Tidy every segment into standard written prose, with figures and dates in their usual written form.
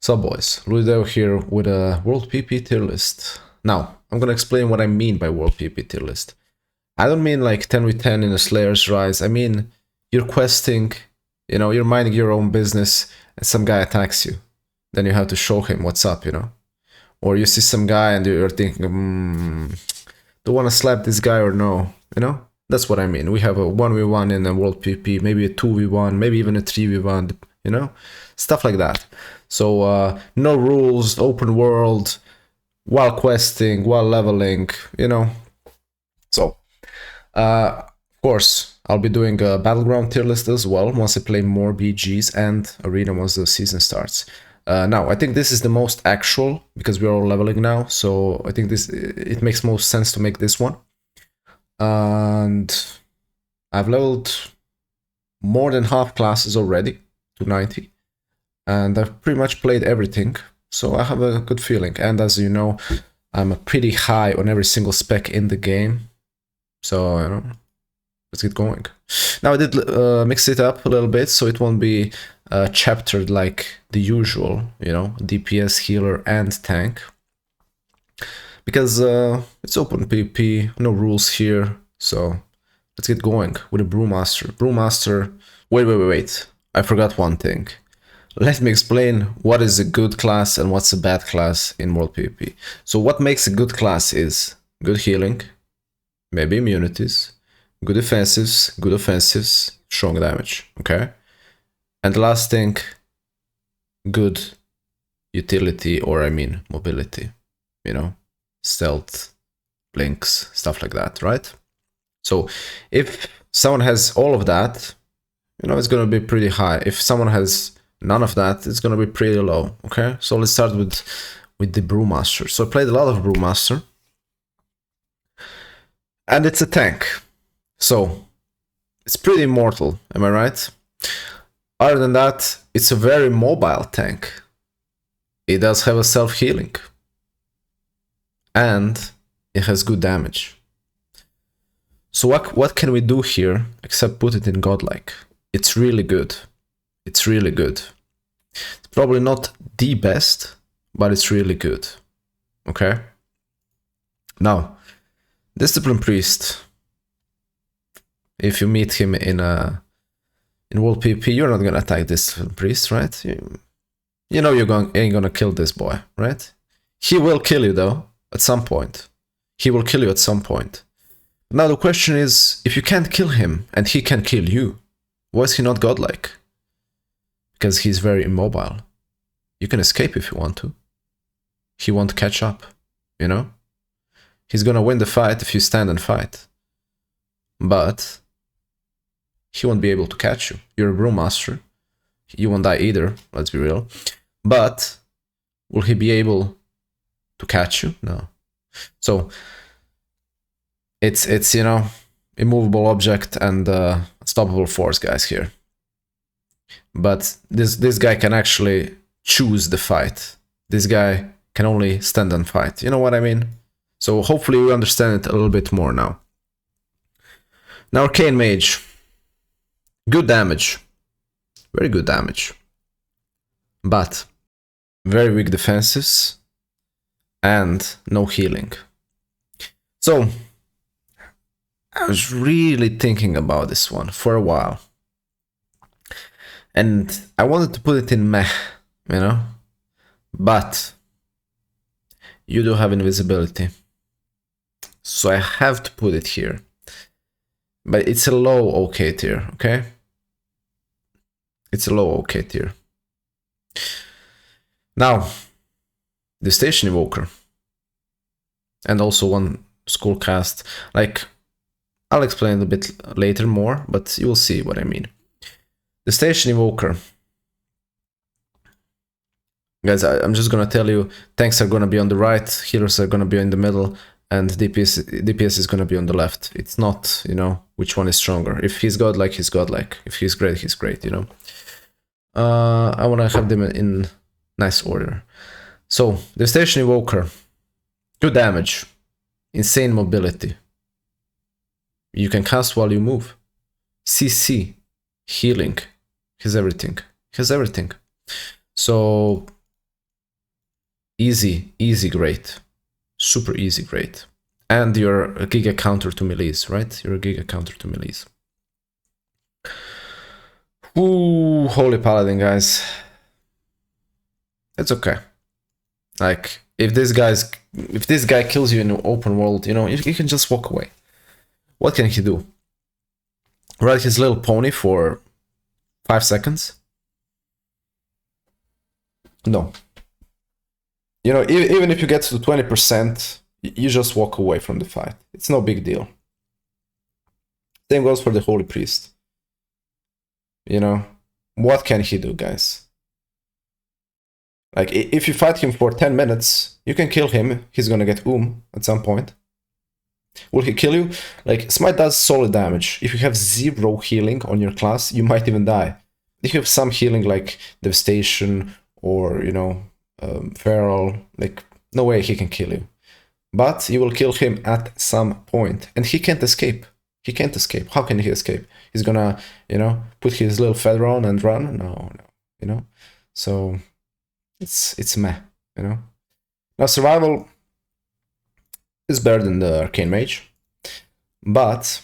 So boys, Ludo here with a World PP tier list. Now, I'm gonna explain what I mean by World PP tier list. I don't mean like 10v10 in a Slayer's Rise, I mean you're questing, you're minding your own business and some guy attacks you. Then you have to show him what's up, Or you see some guy and you're thinking, do I wanna slap this guy or no, That's what I mean. We have a 1v1 in a World PP, maybe a 2v1, maybe even a 3v1, Stuff like that. So no rules, open world, while questing, while leveling, So, of course, I'll be doing a Battleground tier list as well once I play more BGs and Arena once the season starts. Now, I think this is the most actual because we're all leveling now, so I think it makes most sense to make this one. And I've leveled more than half classes already to 90. And I've pretty much played everything, so I have a good feeling. And as you know, I'm pretty high on every single spec in the game. So, let's get going. Now I did mix it up a little bit, so it won't be chaptered like the usual, DPS, healer, and tank. Because it's open PvP, no rules here, so let's get going with a Brewmaster. Brewmaster, wait, I forgot one thing. Let me explain what is a good class and what's a bad class in World PvP. So what makes a good class is good healing, maybe immunities, good offensives, strong damage, okay? And the last thing, good utility, or I mean mobility, stealth, blinks, stuff like that, right? So if someone has all of that, it's gonna be pretty high. If someone has none of that, it's gonna be pretty low, okay? So let's start with the Brewmaster. So I played a lot of Brewmaster. And it's a tank. So it's pretty immortal, am I right? Other than that, it's a very mobile tank. It does have a self-healing. And it has good damage. So what can we do here except put it in Godlike? It's really good. It's really good. It's probably not the best, but it's really good. Okay? Now, Discipline Priest. If you meet him in World PvP, you're not gonna attack Discipline Priest, right? You know ain't gonna kill this boy, right? He will kill you though, at some point. He will kill you at some point. Now the question is, if you can't kill him and he can kill you, why is he not godlike? Because he's very immobile. You can escape if you want to. He won't catch up, He's gonna win the fight if you stand and fight. But he won't be able to catch you. You're a Brewmaster. You won't die either, let's be real. But will he be able to catch you? No. So it's immovable object and unstoppable force guys here. But this guy can actually choose the fight. This guy can only stand and fight. You know what I mean? So hopefully you understand it a little bit more now. Now Arcane Mage. Good damage. Very good damage. But very weak defenses. And no healing. So I was really thinking about this one for a while. And I wanted to put it in meh, But you do have invisibility. So I have to put it here. But it's a low OK tier, okay? It's a low OK tier. Now, the Station Evoker. And also one Skullcast. I'll explain a bit later more, but you will see what I mean. The Station Evoker. Guys, I'm just gonna tell you, tanks are gonna be on the right, healers are gonna be in the middle, and DPS is gonna be on the left. It's not, which one is stronger. If he's godlike, he's godlike. If he's great, he's great, I wanna have them in nice order. So, the Station Evoker. Good damage. Insane mobility. You can cast while you move. CC. Healing. He has everything. So Easy, easy great. Super easy great. And you're a giga counter to melees, right? You're a giga counter to melees. Ooh, Holy Paladin, guys. It's okay. Like, if this guy kills you in the open world, you know, you can just walk away. What can he do? Ride his little pony for 5 seconds? No. You know, even if you get to 20%, you just walk away from the fight. It's no big deal. Same goes for the Holy Priest. You know, what can he do, guys? Like, if you fight him for 10 minutes, you can kill him. He's gonna get at some point. Will he kill you? Like, Smite does solid damage. If you have 0 healing on your class, you might even die. If you have some healing, like Devastation or, you know, Feral, like, no way he can kill you. But you will kill him at some point, and he can't escape. He can't escape. How can he escape? He's gonna, you know, put his little feather on and run? No, you know? So, it's meh, you know? Now, survival is better than the Arcane Mage, but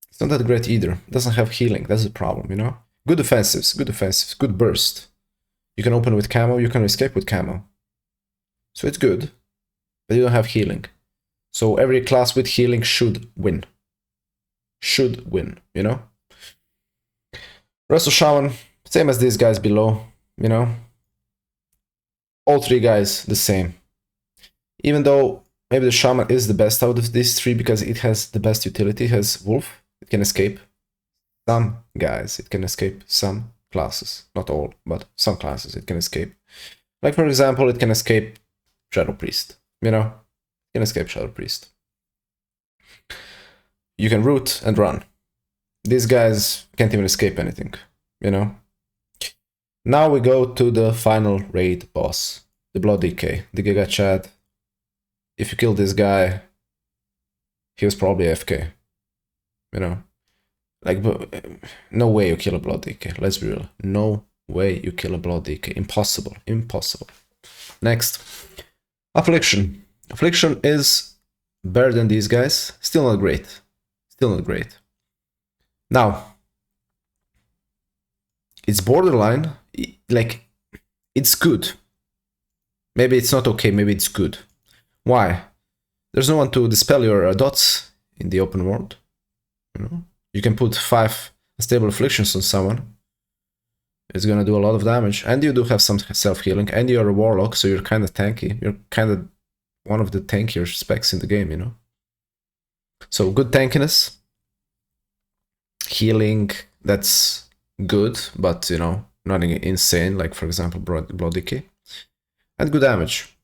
it's not that great either. It doesn't have healing, that's the problem, you know? Good defensives, good burst. You can open with camo, you can escape with camo. So it's good, but you don't have healing. So every class with healing should win. Should win, you know? Resto Shaman, same as these guys below, you know? All 3 guys the same. Even though maybe the Shaman is the best out of these 3 because it has the best utility. It has Wolf, it can escape some guys, it can escape some classes. Not all, but some classes it can escape. Like, for example, it can escape Shadow Priest, you know? It can escape Shadow Priest. You can root and run. These guys can't even escape anything, you know? Now we go to the final raid boss, the Blood DK, the Giga Chad. If you kill this guy, he was probably AFK, you know? Like, no way you kill a Blood DK, let's be real. No way you kill a Blood DK, impossible, impossible. Next, Affliction. Affliction is better than these guys, still not great. Still not great. Now, it's borderline, like, it's good. Maybe it's not okay, maybe it's good. Why? There's no one to dispel your dots in the open world. You know? You can put 5 unstable afflictions on someone. It's gonna do a lot of damage. And you do have some self-healing. And you're a warlock, so you're kind of tanky. You're kind of one of the tankier specs in the game, you know? So good tankiness. Healing, that's good, but, you know, nothing insane, like, for example, Blood Decay. And good damage.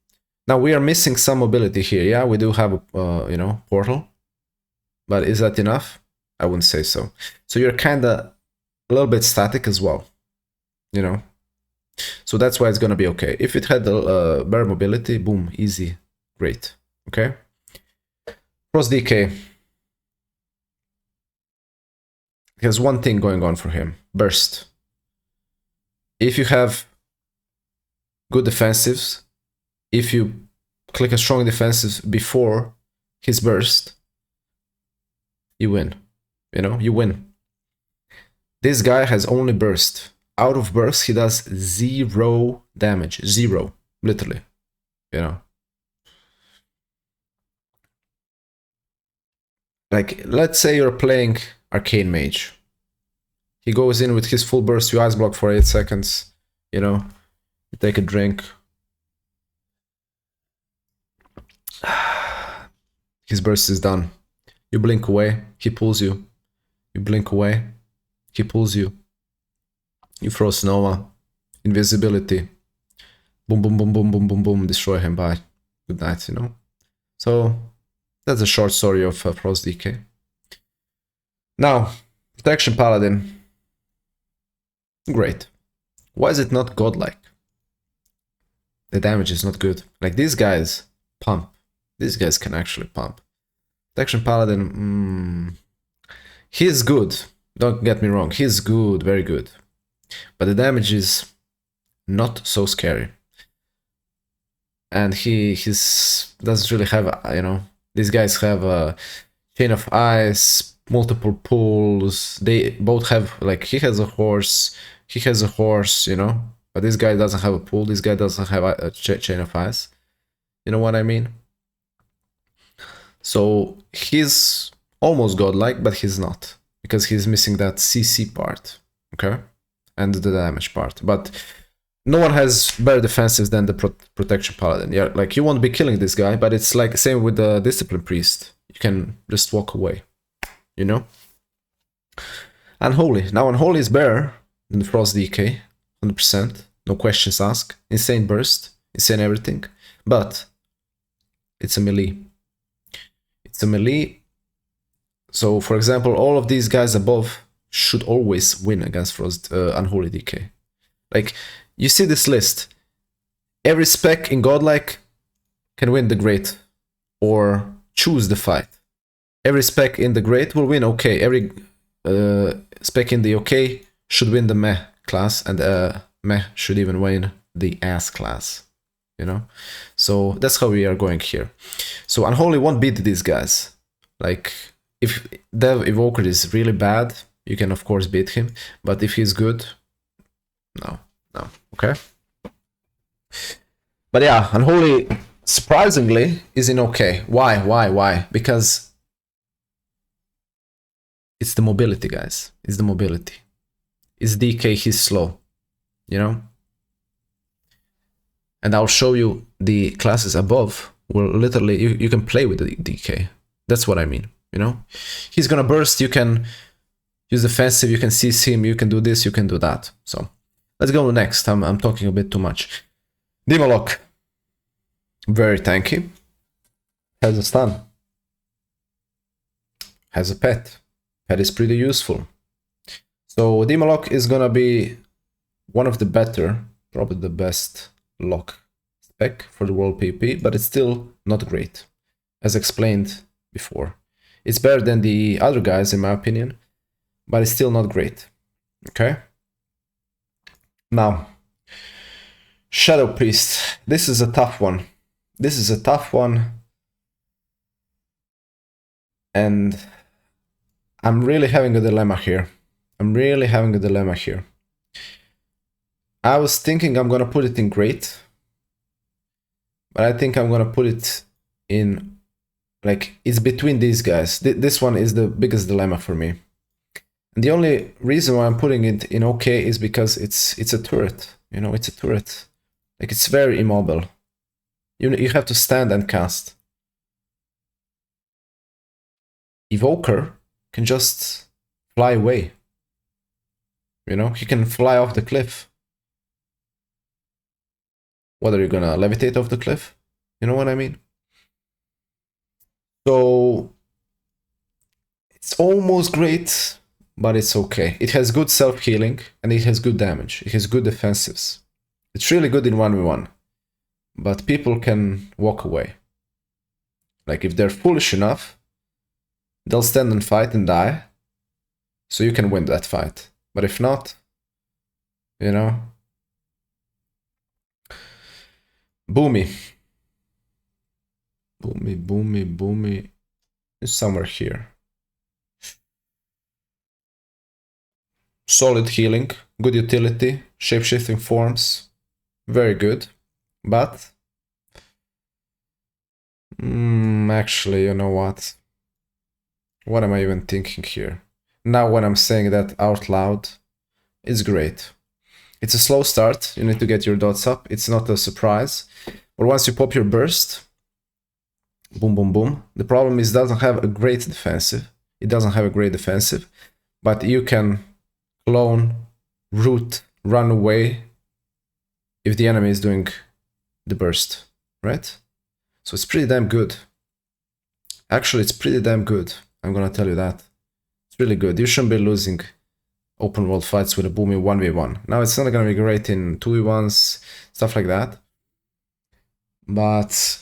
Now, we are missing some mobility here. Yeah, we do have a, you know, portal. But is that enough? I wouldn't say so. So you're kind of a little bit static as well, you know? So that's why it's going to be okay. If it had better mobility, boom, easy, great, okay? Frost DK. He has one thing going on for him, burst. If you have good defensives, if you click a strong defensive before his burst, you win. You know, you win. This guy has only burst. Out of burst, he does 0 damage. 0. Literally. You know. Like, let's say you're playing Arcane Mage. He goes in with his full burst, you ice block for 8 seconds. You know. You take a drink. His burst is done. You blink away, he pulls you. You blink away, he pulls you. You throw Nova, invisibility. Boom, boom, boom, boom, boom, boom, boom, destroy him, bye. Good night, you know? So, that's a short story of Frost DK. Now, Protection Paladin. Great. Why is it not godlike? The damage is not good. Like, these guys pump. These guys can actually pump. Protection Paladin, he's good. Don't get me wrong, he's good, very good. But the damage is not so scary. and he's doesn't really have, you know, these guys have a chain of ice, multiple pulls. They both have, like, he has a horse, you know, but this guy doesn't have a pull. This guy doesn't have a chain of ice. You know what I mean? So he's almost godlike, but he's not, because he's missing that CC part, okay, and the damage part. But no one has better defensives than the protection paladin. Yeah, like, you won't be killing this guy, but it's like same with the discipline priest. You can just walk away, you know. Unholy. Now Unholy is better than the Frost DK, 100%, no questions asked. Insane burst, insane everything, but it's a melee. It's a melee. So, for example, all of these guys above should always win against Frost Unholy DK. Like, you see this list. Every spec in Godlike can win the Great or choose the fight. Every spec in the Great will win OK. Every spec in the OK should win the Meh class, and Meh should even win the Ass class. You know? So that's how we are going here. So Unholy won't beat these guys. Like, if Dev Evoker is really bad, you can of course beat him. But if he's good, no. Okay? But yeah, Unholy, surprisingly, is in OK. Why? Because it's the mobility, guys. It's the mobility. It's DK, he's slow. You know? And I'll show you the classes above where literally you can play with the DK. That's what I mean, you know? He's gonna burst, you can use defensive, you can CC him, you can do this, you can do that. So let's go next. I'm talking a bit too much. Dimolok. Very tanky. Has a stun. Has a pet. Pet is pretty useful. So Dimolok is gonna be one of the better, probably the best lock spec for the world PP, but it's still not great, as explained before. It's better than the other guys in my opinion, but it's still not great. Okay? Now, Shadow Priest. This is a tough one. And I'm really having a dilemma here. I was thinking I'm gonna put it in great, but I think I'm gonna put it in, like, it's between these guys. This one is the biggest dilemma for me. And the only reason why I'm putting it in OK is because it's a turret. You know, it's a turret. Like, it's very immobile. You have to stand and cast. Evoker can just fly away. You know, he can fly off the cliff. What, are you gonna levitate off the cliff? You know what I mean? So it's almost great, but it's okay. It has good self-healing and it has good damage. It has good defensives. It's really good in 1v1, but people can walk away. Like, if they're foolish enough, they'll stand and fight and die, so you can win that fight. But if not, you know. Boomy. Is somewhere here. Solid healing, good utility, shape-shifting forms, very good. But actually, you know what? What am I even thinking here? Now when I'm saying that out loud, it's great. It's a slow start, you need to get your dots up, it's not a surprise. But once you pop your burst, boom, boom, boom. The problem is it doesn't have a great defensive. But you can clone, root, run away if the enemy is doing the burst, right? So it's pretty damn good. Actually, it's pretty damn good. I'm gonna tell you that. It's really good. You shouldn't be losing open world fights with a Boomy 1v1. Now, it's not gonna be great in 2v1s, stuff like that. But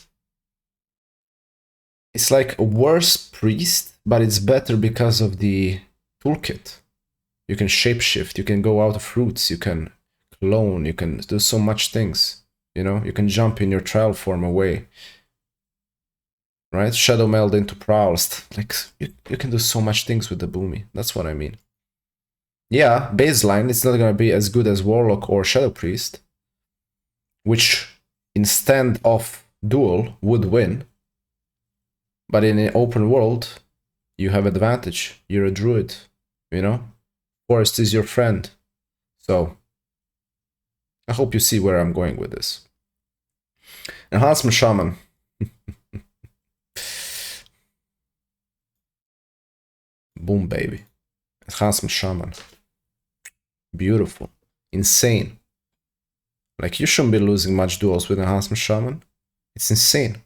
it's like a worse priest, but it's better because of the toolkit. You can shapeshift, you can go out of roots, you can clone, you can do so much things. You know, you can jump in your trial form away. Right? Shadow meld into Prowlst. Like, you can do so much things with the Boomy. That's what I mean. Yeah, baseline, it's not gonna be as good as Warlock or Shadow Priest, which in stand-off duel would win. But in an open world, you have advantage. You're a druid, you know? Forest is your friend. So, I hope you see where I'm going with this. Enhancement Shaman. Boom, baby. Enhancement Shaman. Beautiful. Insane. Like, you shouldn't be losing much duels with Enhancement Shaman. It's insane.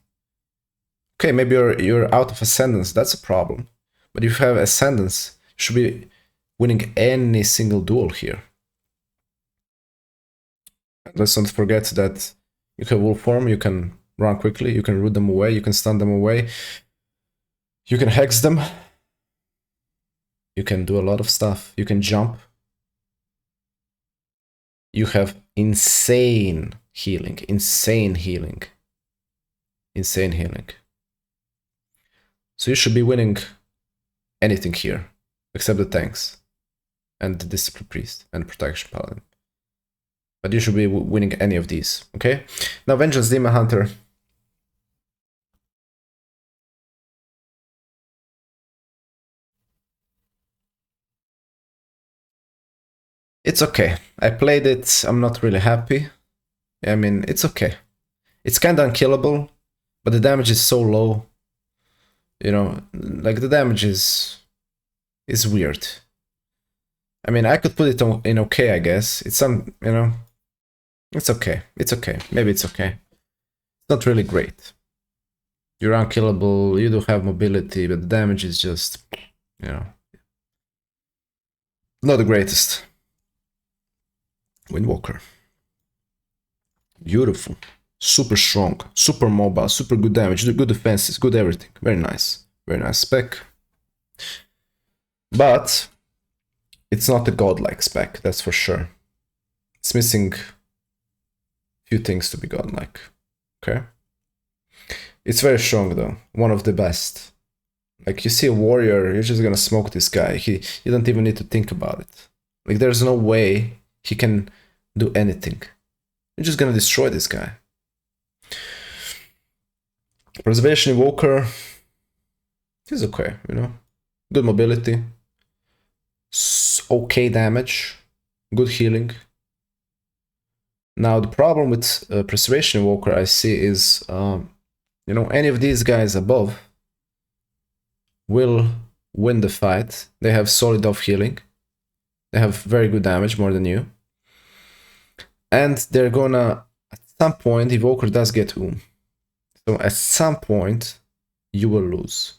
Okay, maybe you're out of Ascendance. That's a problem. But if you have Ascendance, you should be winning any single duel here. Let's not forget that you have Wolf Form, you can run quickly, you can root them away, you can stun them away, you can hex them, you can do a lot of stuff, you can jump. You have insane healing, insane healing, insane healing. So you should be winning anything here, except the tanks, and the Discipline Priest, and Protection Paladin. But you should be winning any of these, okay? Now Vengeance Demon Hunter. It's okay. I played it, I'm not really happy. I mean, it's okay. It's kinda unkillable, but the damage is so low. You know, like the damage is weird. I mean, I could put it in okay, I guess. It's some, you know, it's okay. It's okay. Maybe it's okay. It's not really great. You're unkillable, you do have mobility, but the damage is just, you know, not the greatest. Windwalker. Beautiful. Super strong, super mobile, super good damage, good defenses, good everything. Very nice. Very nice spec. But it's not a godlike spec, that's for sure. It's missing a few things to be godlike. Okay? It's very strong though. One of the best. Like, you see a warrior, you're just gonna smoke this guy. You don't even need to think about it. Like, there's no way he can do anything. You're just gonna destroy this guy. Preservation Evoker. He's okay, you know. Good mobility. Okay damage. Good healing. Now, the problem with Preservation Evoker I see is, you know, any of these guys above will win the fight. They have solid off healing. They have very good damage, more than you. And they're gonna, at some point, Evoker does get So at some point, you will lose.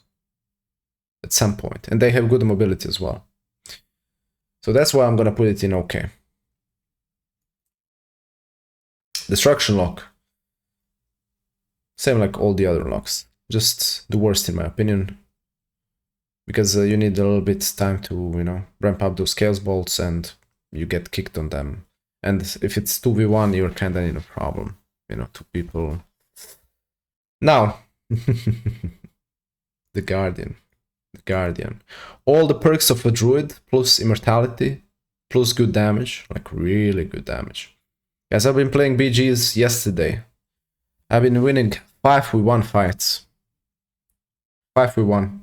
At some point. And they have good mobility as well. So that's why I'm gonna put it in okay. Destruction Lock. Same like all the other locks. Just the worst in my opinion. Because you need a little bit time to, you know, ramp up those Chaos Bolts and you get kicked on them. And if it's 2v1, you're kinda in a problem. You know, 2 people. Now, the Guardian. The Guardian. All the perks of a druid, plus immortality, plus good damage. Like, really good damage. Guys, I've been playing BGs yesterday. I've been winning 5v1 fights. 5v1.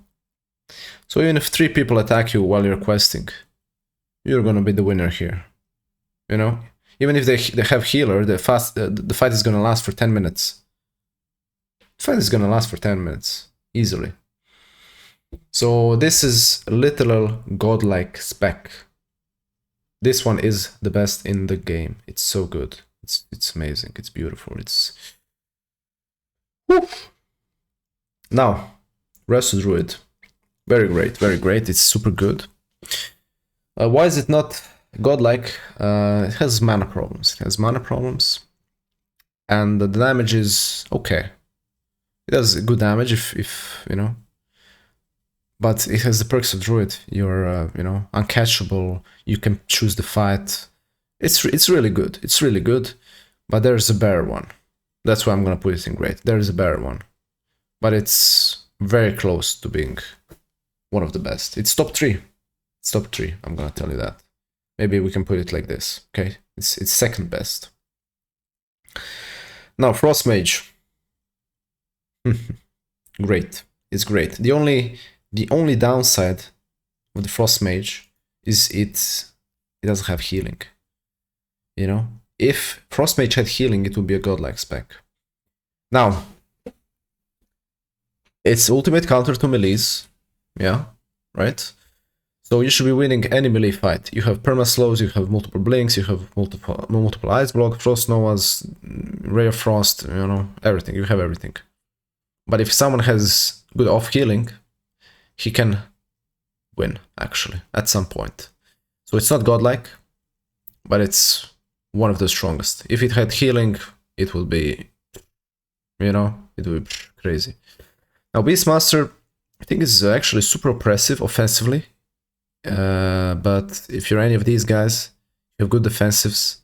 So even if 3 people attack you while you're questing, you're gonna be the winner here. You know? Even if they have healer, the fight is gonna last for 10 minutes. The fight is gonna last for 10 minutes. Easily. So this is a literal godlike spec. This one is the best in the game. It's so good. It's amazing. It's beautiful. It's... Woof. Now, Resto Druid. Very great, very great. It's super good. Why is it not godlike? It has mana problems. It has mana problems. And the damage is okay. It does good damage if you know. But it has the perks of Druid. You're, you know, uncatchable. You can choose the fight. It's really good. It's really good. But there's a better one. That's why I'm gonna put it in great. There's a better one. But it's very close to being one of the best. It's top 3. It's top 3, I'm gonna tell you that. Maybe we can put it like this, okay? It's second best. Now, Frost Mage. Great. It's great. The only downside with the Frost Mage is it doesn't have healing. You know? If Frost Mage had healing, it would be a godlike spec. Now, it's ultimate counter to melees. Yeah, right? So you should be winning any melee fight. You have perma-slows, you have multiple blinks, you have multiple ice block, frost novas, ray of frost, you know, everything. You have everything. But if someone has good off healing, he can win, actually, at some point. So it's not godlike, but it's one of the strongest. If it had healing, it would be, you know, it would be crazy. Now, Beastmaster, I think is actually super oppressive offensively. But if you're any of these guys, you have good defensives,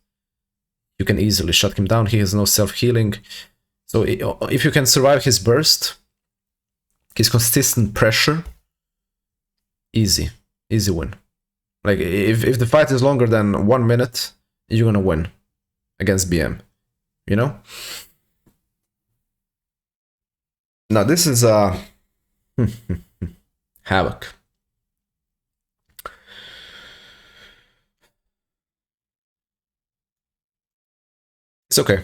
you can easily shut him down. He has no self-healing. So if you can survive his burst, his consistent pressure, easy win. Like, if the fight is longer than 1 minute, you're gonna win against BM, you know? Now this is Havoc. It's okay.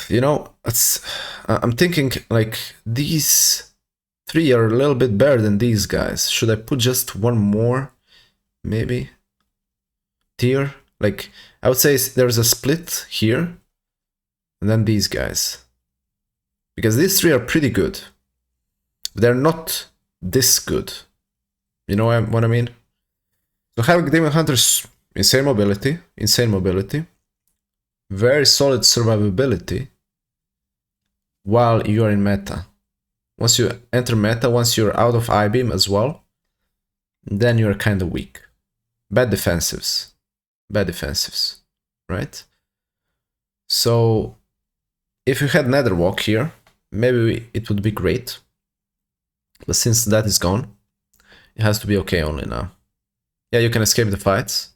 You know, I'm thinking, like, these 3 are a little bit better than these guys. Should I put just one more, maybe, tier? Like, I would say there's a split here, and then these guys. Because these 3 are pretty good. They're not this good. You know what I mean? So Havoc Demon Hunter's insane mobility. Very solid survivability while you're in meta. Once you enter meta, once you're out of I-beam as well, then you're kind of weak. Bad defensives, right? So if you had Netherwalk here, maybe it would be great. But since that is gone, it has to be okay only now. Yeah, you can escape the fights,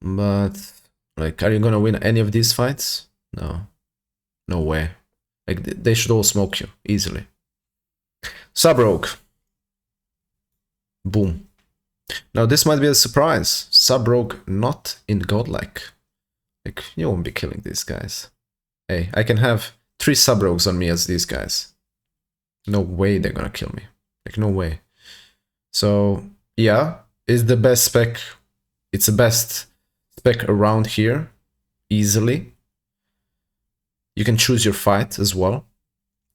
but like, are you gonna win any of these fights? No. No way. Like, they should all smoke you easily. Sub-Rogue. Boom. Now this might be a surprise. Sub-Rogue not in godlike. Like, you won't be killing these guys. Hey, I can have 3 Sub-Rogues on me as these guys. No way they're gonna kill me. Like, no way. So, yeah, it's the best spec. It's the best spec around here, easily. You can choose your fight as well.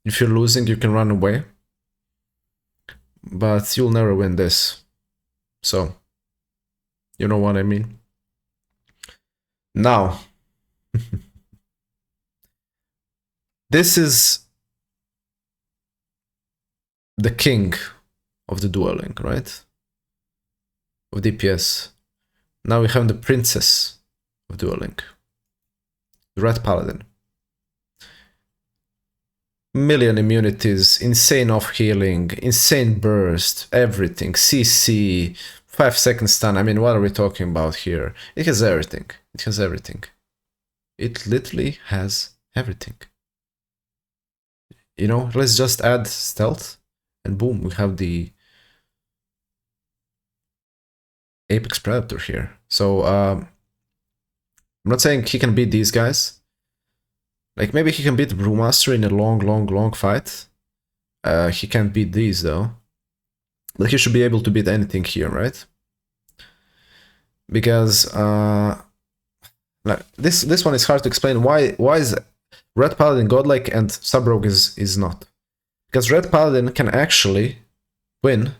If you're losing, you can run away. But you'll never win this. So, you know what I mean? Now, this is the king of the dueling, right? Of DPS. Now we have the princess of dueling. The Red Paladin. Million immunities, insane off healing, insane burst, everything, CC, 5-second stun. I mean, what are we talking about here? It has everything. It has everything. It literally has everything. You know, let's just add stealth, and boom, we have the Apex Predator here. So, I'm not saying he can beat these guys. Like, maybe he can beat Brewmaster in a long fight. He can't beat these, though. But he should be able to beat anything here, right? Because, like, this one is hard to explain. Why is Red Paladin godlike and Sub-Rogue is not? Because Red Paladin can actually win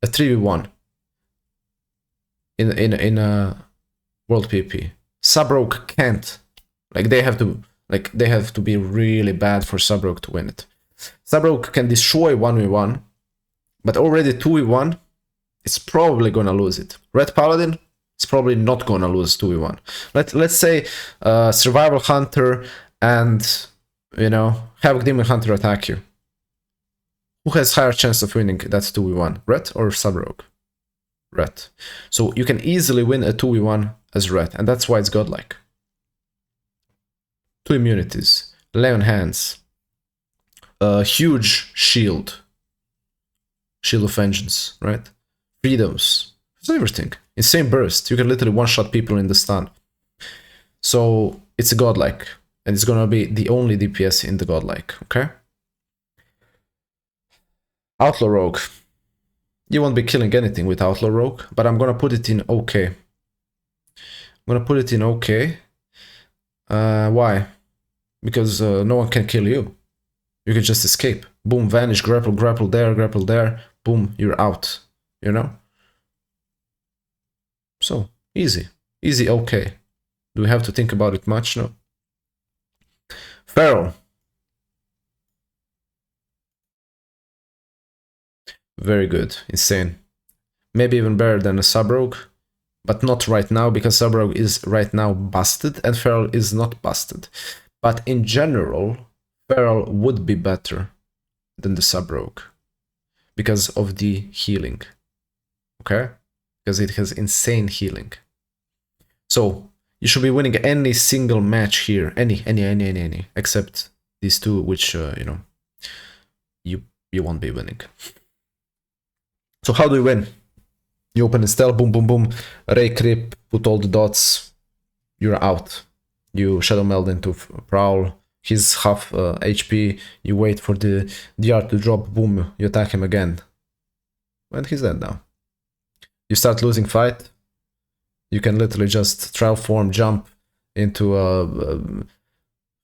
a 3v1 in a World PP. Sub-Rogue can't. Like, they have to be really bad for Sub-Rogue to win it. Sub-Rogue can destroy 1v1, but already 2v1, it's probably gonna lose it. Red Paladin, It's probably not gonna lose 2v1. Let's say Survival Hunter and, you know, Havoc Demon Hunter attack you. Who has higher chance of winning that 2v1? Ret or Sub-Rogue? Ret. So you can easily win a 2v1 as Ret, and that's why it's godlike. 2 immunities, Leon Hands, a huge shield. Shield of Vengeance, right? Freedoms. It's everything. Insane burst. You can literally one-shot people in the stun. So it's a godlike. And it's gonna be the only DPS in the godlike, okay? Outlaw Rogue. You won't be killing anything with Outlaw Rogue, but I'm gonna put it in okay. I'm gonna put it in okay. Why? Because no one can kill you. You can just escape. Boom, vanish, grapple, grapple there, boom, you're out. You know? So, easy. Easy, okay. Do we have to think about it much? No. Feral. Very good. Insane. Maybe even better than a Sub-Rogue. But not right now, because Sub-Rogue is right now busted and Feral is not busted. But in general, Feral would be better than the Sub-Rogue. Because of the healing. Okay? Because it has insane healing. So, you should be winning any single match here. Any. Except these two, which, you know, you won't be winning. So how do you win? You open a stealth, boom, boom, boom, Ray Creep, put all the dots, you're out. You Shadow Meld into Prowl, he's half HP, you wait for the DR to drop, boom, you attack him again. And he's dead now. You start losing fight, you can literally just trial form, jump into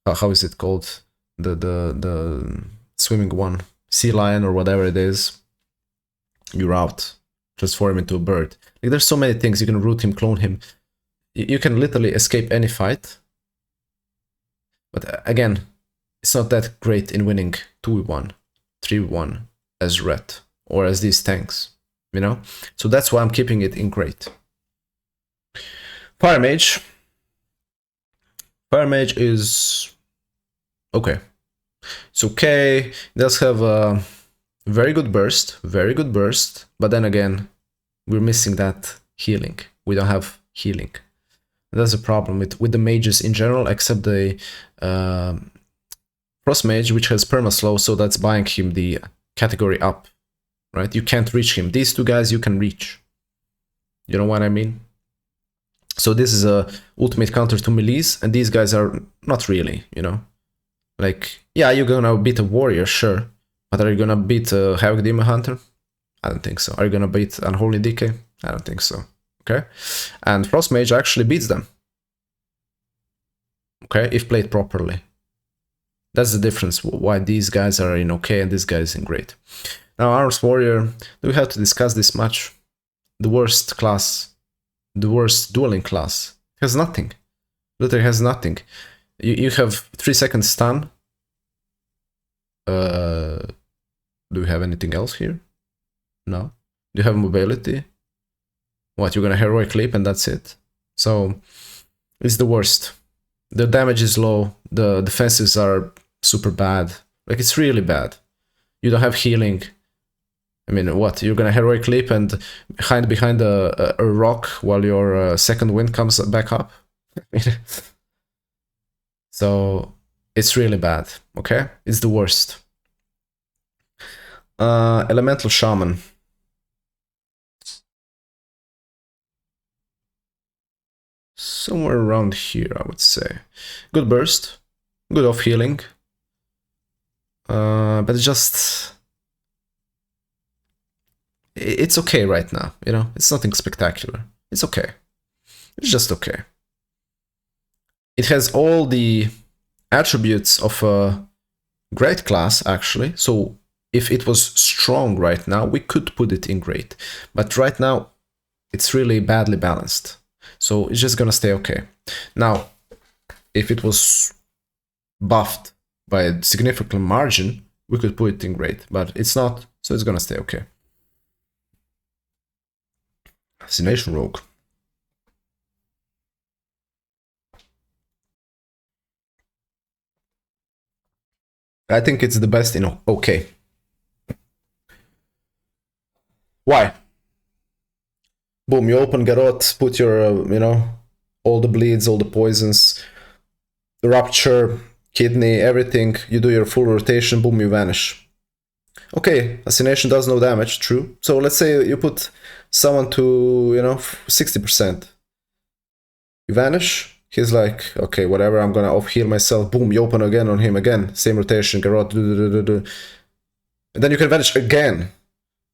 how is it called? The swimming one, Sea Lion or whatever it is. You're out. Transform into a bird. Like, there's so many things. You can root him, clone him. You can literally escape any fight. But again, it's not that great in winning 2v1, 3v1 as Ret or as these tanks, you know? So that's why I'm keeping it in great. Fire Mage. Fire Mage is okay. It's okay. It does have a very good burst, but then again, we're missing that healing. We don't have healing. That's a problem with the mages in general, except the Frost Mage, which has perma-slow, so that's buying him the category up, right? You can't reach him. These two guys you can reach. You know what I mean? So this is a ultimate counter to melees, and these guys are not really, you know? Like, yeah, you're gonna beat a warrior, sure. But are you gonna beat a Havoc Demon Hunter? I don't think so. Are you gonna beat Unholy Decay? I don't think so. Okay? And Frost Mage actually beats them. Okay? If played properly. That's the difference, why these guys are in okay and this guy is in great. Now, Arms Warrior, do we have to discuss this much? The worst class, the worst dueling class, has nothing. Literally has nothing. You have 3 seconds stun. Do you have anything else here? No. Do you have mobility? What, you're gonna heroic leap and that's it? So, it's the worst. The damage is low, the defenses are super bad. Like, it's really bad. You don't have healing. I mean, what? You're gonna heroic leap and hide behind a rock while your second wind comes back up? So, it's really bad, okay? It's the worst. Elemental Shaman. Somewhere around here, I would say. Good burst, good off healing. But it's just... It's okay right now, you know? It's nothing spectacular. It's okay. It's just okay. It has all the attributes of a great class, actually. So if it was strong right now, we could put it in great. But right now, it's really badly balanced. So it's just gonna stay okay. Now, if it was buffed by a significant margin, we could put it in great. But it's not, so it's gonna stay okay. Fascination Rogue. I think it's the best in OK. Why? Boom, you open Garrote, put your, you know, all the bleeds, all the poisons, the rupture, kidney, everything. You do your full rotation, boom, you vanish. Okay, Assassination does no damage, true. So let's say you put someone to, you know, 60%. You vanish, he's like, okay, whatever, I'm gonna off-heal myself. Boom, you open again on him again. Same rotation, Garrote, and then you can vanish again.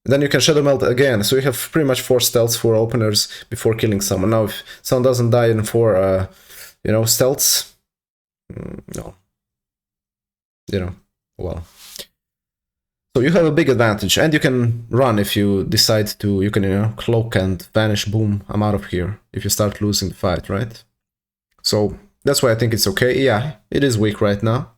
And then you can Shadow Melt again. So you have pretty much 4 stealths, 4 openers before killing someone. Now, if someone doesn't die in 4, you know, stealths, no. You know, well. So you have a big advantage, and you can run if you decide to. You can, you know, cloak and vanish, boom, I'm out of here, if you start losing the fight, right? So that's why I think it's okay. Yeah, it is weak right now,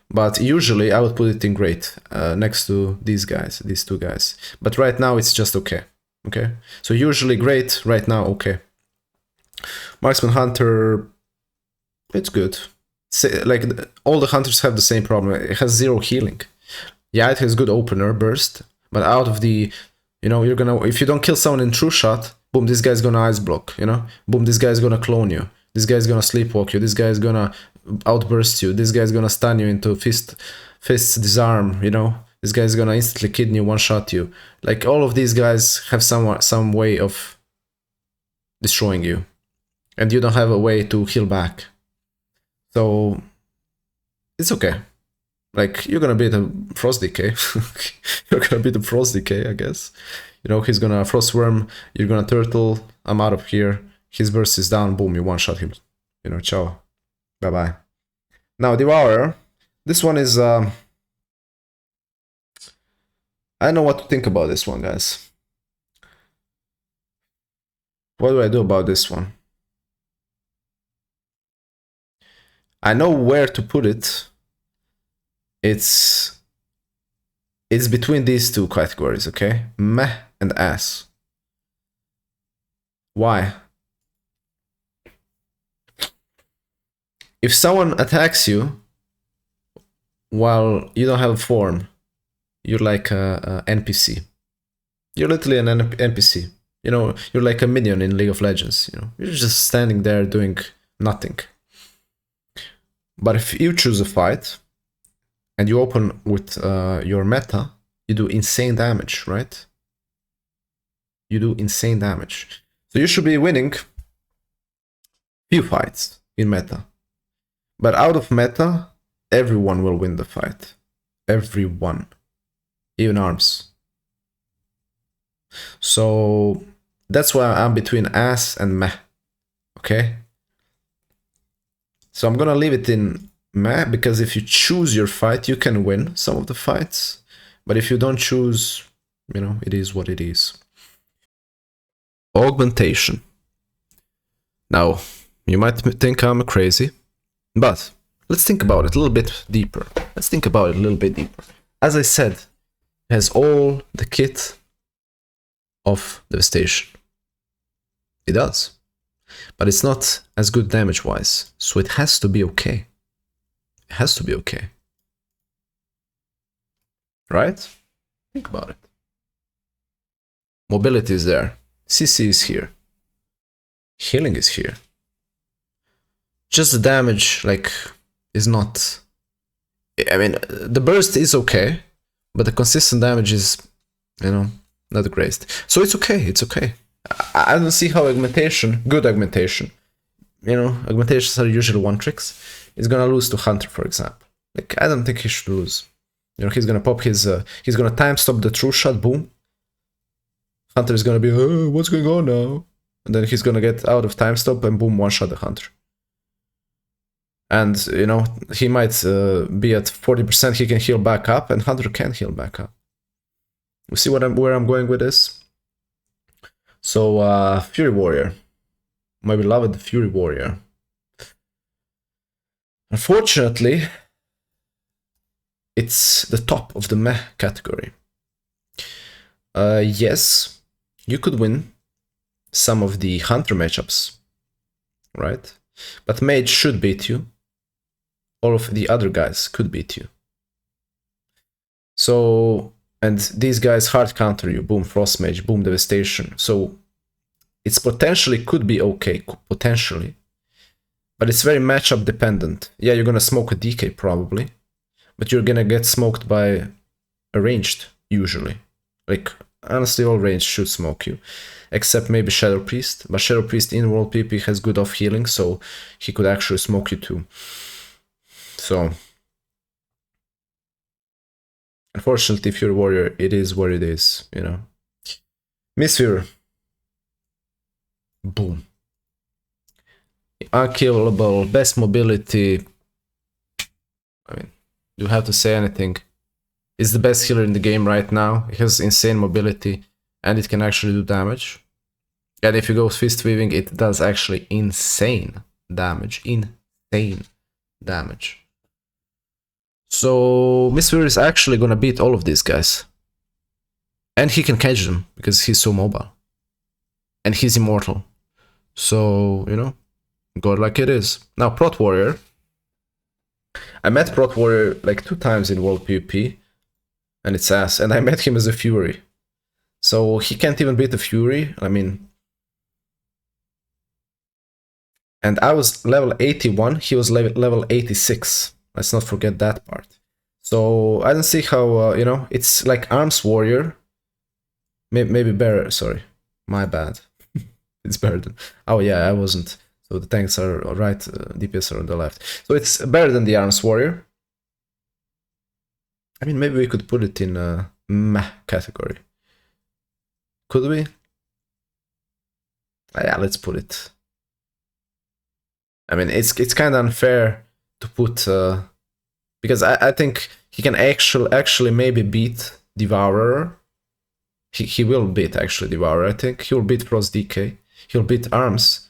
but usually I would put it in great, next to these guys, these 2 guys. But right now it's just okay, okay? So usually great, right now okay. Marksman Hunter, it's good. Like, all the hunters have the same problem. It has 0 healing. Yeah, it has good opener burst, but out of the, you know, you're gonna, if you don't kill someone in true shot, boom, this guy's gonna ice block, you know, boom, this guy's gonna clone you, this guy's gonna sleepwalk you, this guy's gonna outburst you, this guy's gonna stun you into fists disarm, you know, this guy's gonna instantly kidney you, one shot you. Like, all of these guys have some way of destroying you, and you don't have a way to heal back. So it's okay. Like, you're gonna beat a Frost Decay. You're gonna beat the Frost Decay, I guess. You know, he's gonna Frost Worm, you're gonna Turtle, I'm out of here. His burst is down, boom, you one-shot him. You know, ciao. Bye-bye. Now, Devourer. This one is, I don't know what to think about this one, guys. What do I do about this one? I know where to put it. It's between these 2 categories, okay? Meh and ass. Why? If someone attacks you while you don't have a form, you're like a NPC. You're literally an NPC. You know, you're like a minion in League of Legends, you know? You're just standing there doing nothing. But if you choose a fight, and you open with your meta, you do insane damage, right? You do insane damage. So you should be winning few fights in meta. But out of meta, everyone will win the fight. Everyone. Even ARMS. So that's why I'm between ass and meh. Okay? So I'm gonna leave it in meh, because if you choose your fight, you can win some of the fights. But if you don't choose, you know, it is what it is. Augmentation. Now, you might think I'm crazy, but let's think about it a little bit deeper. Let's think about it a little bit deeper. As I said, it has all the kit of Devastation. It does. But it's not as good damage-wise, so it has to be okay. It has to be okay. Right? Think about it. Mobility is there. CC is here. Healing is here. Just the damage, like, is not... I mean, the burst is okay, but the consistent damage is, you know, not the greatest. So it's okay, it's okay. I don't see how augmentation, good augmentation, you know, augmentations are usually one tricks, is gonna lose to Hunter, for example. Like, I don't think he should lose. You know, he's gonna pop his, he's gonna time stop the true shot, boom. Hunter is gonna be, oh, what's going on now? And then he's gonna get out of time stop and boom, one shot the Hunter. And, you know, he might be at 40%, he can heal back up, and Hunter can't heal back up. You see where I'm going with this? So, Fury Warrior. My beloved Fury Warrior. Unfortunately, it's the top of the meh category. Yes, you could win some of the Hunter matchups, right? But Mage should beat you. All of the other guys could beat you. So, and these guys hard counter you, boom, Frost Mage, boom, Devastation. So it's potentially could be okay, potentially. But it's very matchup dependent. Yeah, you're gonna smoke a DK probably, but you're gonna get smoked by a ranged, usually. Like, honestly, all ranged should smoke you. Except maybe Shadow Priest, but Shadow Priest in World PP has good off healing, so he could actually smoke you too. So, unfortunately, if you're a warrior, it is what it is, you know. Misfear. Boom. Unkillable, best mobility. I mean, do you have to say anything? It's the best healer in the game right now. It has insane mobility, and it can actually do damage. And if you go Fist Weaving, it does actually insane damage. Insane damage. So Misfear is actually gonna beat all of these guys. And he can catch them, because he's so mobile. And he's immortal. So, you know, God like it is. Now, Prot Warrior. I met Prot Warrior like 2 times in World PvP. And it's ass. And I met him as a Fury. So he can't even beat the Fury. I mean... And I was level 81, he was level 86. Let's not forget that part. So I don't see how, you know, it's like Arms Warrior. Maybe Bearer, sorry. My bad. It's better than... Oh yeah, I wasn't. So the tanks are right, DPS are on the left. So it's better than the Arms Warrior. I mean, maybe we could put it in a meh category. Could we? Yeah, let's put it. I mean, it's kind of unfair to put... because I think he can actually maybe beat Devourer. He will beat actually Devourer, I think. He'll beat Frost DK. He'll beat Arms.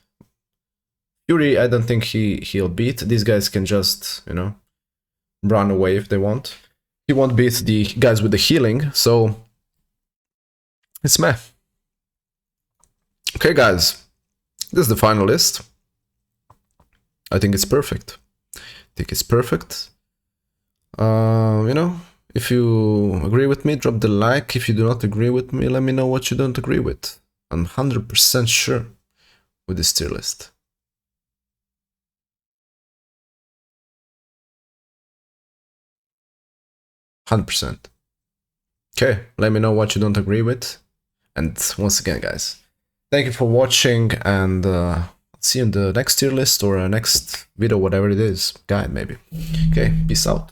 Fury, I don't think he'll beat. These guys can just, you know, run away if they want. He won't beat the guys with the healing, so it's meh. Okay, guys, this is the final list. I think it's perfect. You know, if you agree with me, drop the like. If you do not agree with me, let me know what you don't agree with. I'm 100% sure with this tier list. %. Okay, let me know what you don't agree with. And once again, guys, thank you for watching, and see you in the next tier list or next video, whatever it is, guide maybe. Okay, peace out.